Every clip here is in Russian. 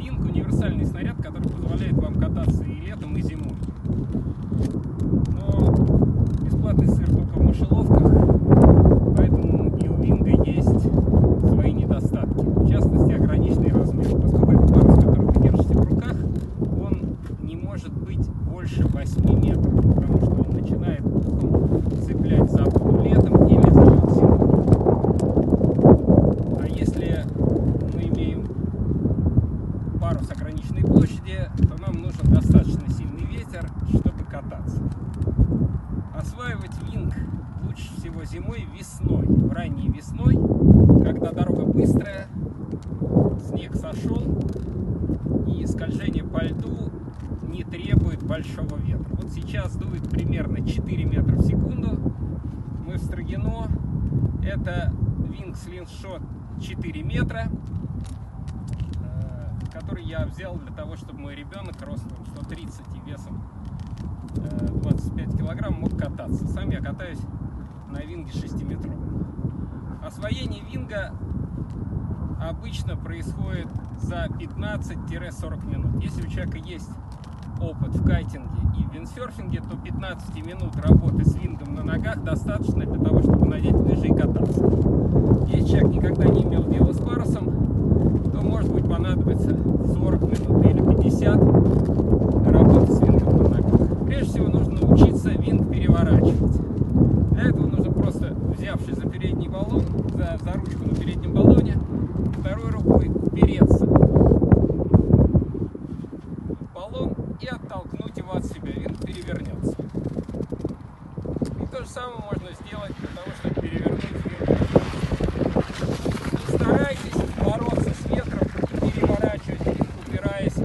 Винг — универсальный снаряд, который позволяет вам кататься и летом, и зимой. Но бесплатный сыр только в мышеловках, поэтому и у Винга есть свои недостатки. В частности, ограниченный размер. Поскольку этот парус, который вы держите в руках, он не может быть больше 8 метров, потому что он начинает ухом цеплять за воду летом или за лед зимой. А если мы имеем парус ограниченной площади, то нам нужен достаточно сильный ветер, чтобы кататься. Осваивать винг лучше всего зимой, весной, ранней весной, когда дорога быстрая, снег сошел и скольжение по льду не требует большого ветра. Вот сейчас дует примерно 4 метра в секунду. Мы в Строгино. Это Wing Slingshot 4 метра, который я взял для того, чтобы мой ребенок ростом 130 и весом 25 килограмм мог кататься. Сам я катаюсь на винге 6-метровом. Освоение винга обычно происходит за 15-40 минут. Если у человека есть опыт в кайтинге и виндсерфинге, то 15 минут работы с вингом на ногах достаточно для того, чтобы надеть лыжи и кататься. Если человек никогда не имел дела с парусом, то, может быть, понадобится 40 минут или 50 работы с вингом на ногах. Прежде всего, нужно научиться винг переворачивать. Для этого нужно просто, взявшись за передний баллон, за ручку на переднем баллоне, второй рукой упереться в баллон и оттолкнуть его от себя. Винг перевернется. И то же самое можно сделать для того, чтобы перевернуть винг. Не старайтесь бороться с ветром и переворачивать винг, упираясь в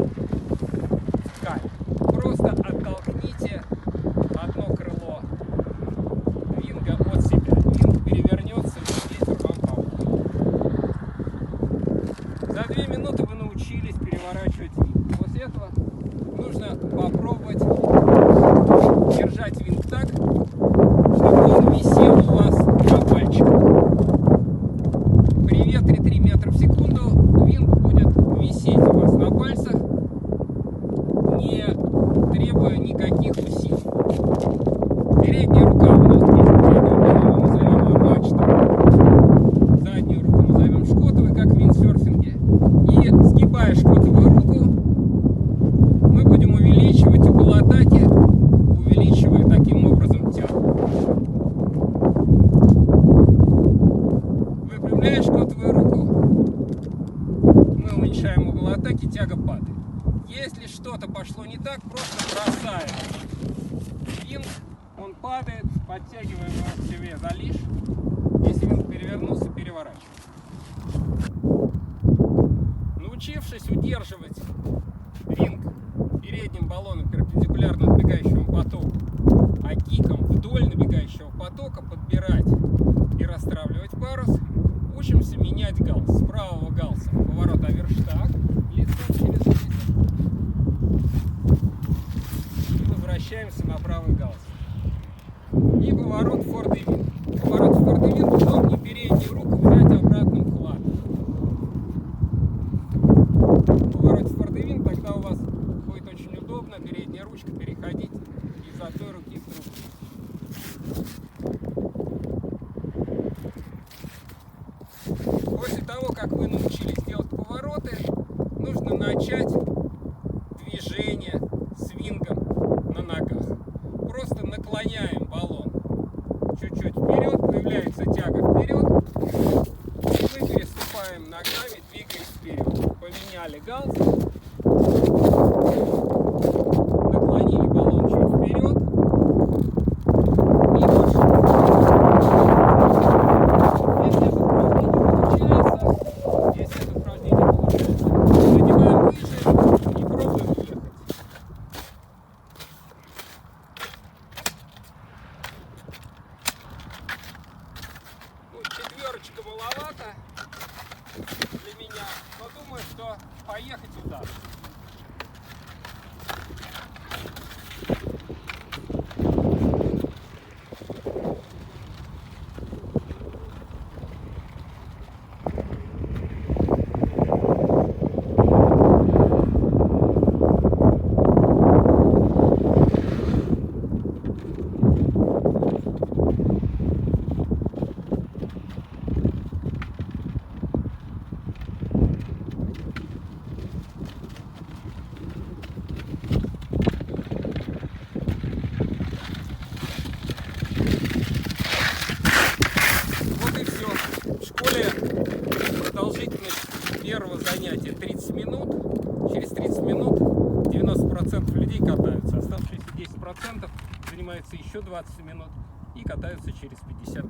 ткань. Просто оттолкните одно крыло винга от себя. Винг перевернется, и ветер вам поможет. За 2 минуты вы научились переворачивать винг. После этого нужно попробовать держать винг так, чтобы он висел у вас на пальчиках. При ветре 3 метра в секунду винг будет висеть у вас на пальцах, не требуя никаких усилий. Передняя рука у нас есть, мы назовем ее мачтой. Заднюю руку мы назовем шкотовой, как в виндсерфинге. И сгибая шкотовую руку, мы будем увеличивать угол атаки, увеличивая таким образом тягу. Выпрямляя шкотовую руку, мы уменьшаем угол атаки, тяга падает. Если что-то пошло не так, просто бросаем винг, он падает, подтягиваем его к себе за лиш. Если винг перевернулся, переворачиваем. Научившись удерживать винг передним баллоном перпендикулярно набегающему потоку, а киком вдоль набегающего потока подбирать и расстравливать парус, учимся менять галс. С правого галса поворот аверштаг, лицом через ветер. И возвращаемся на правый галс. И поворот форд-и-винт. Поворот форд-и-винт, удобнее переднюю руку взять обратным хватом. Поворот форд-и-винт, тогда у вас будет очень удобно передняя ручка переходить из одной руки в другую. После того, как вы научились делать повороты, нужно начать движение с вингом на ногах. Просто наклоняем баллон чуть-чуть вперед, появляется тяга вперед, и мы переступаем ногами, двигаясь вперед. Поменяли галс, наклонили баллон чуть вперед и пошли. Если это упражнение получается, надеваем лыжи и пробуем ехать. Ну, 4 маловато для меня, но думаю, что поехать удастся. первого занятия 30 минут, через 30 минут 90% людей катаются, оставшиеся 10% занимаются еще 20 минут и катаются через 50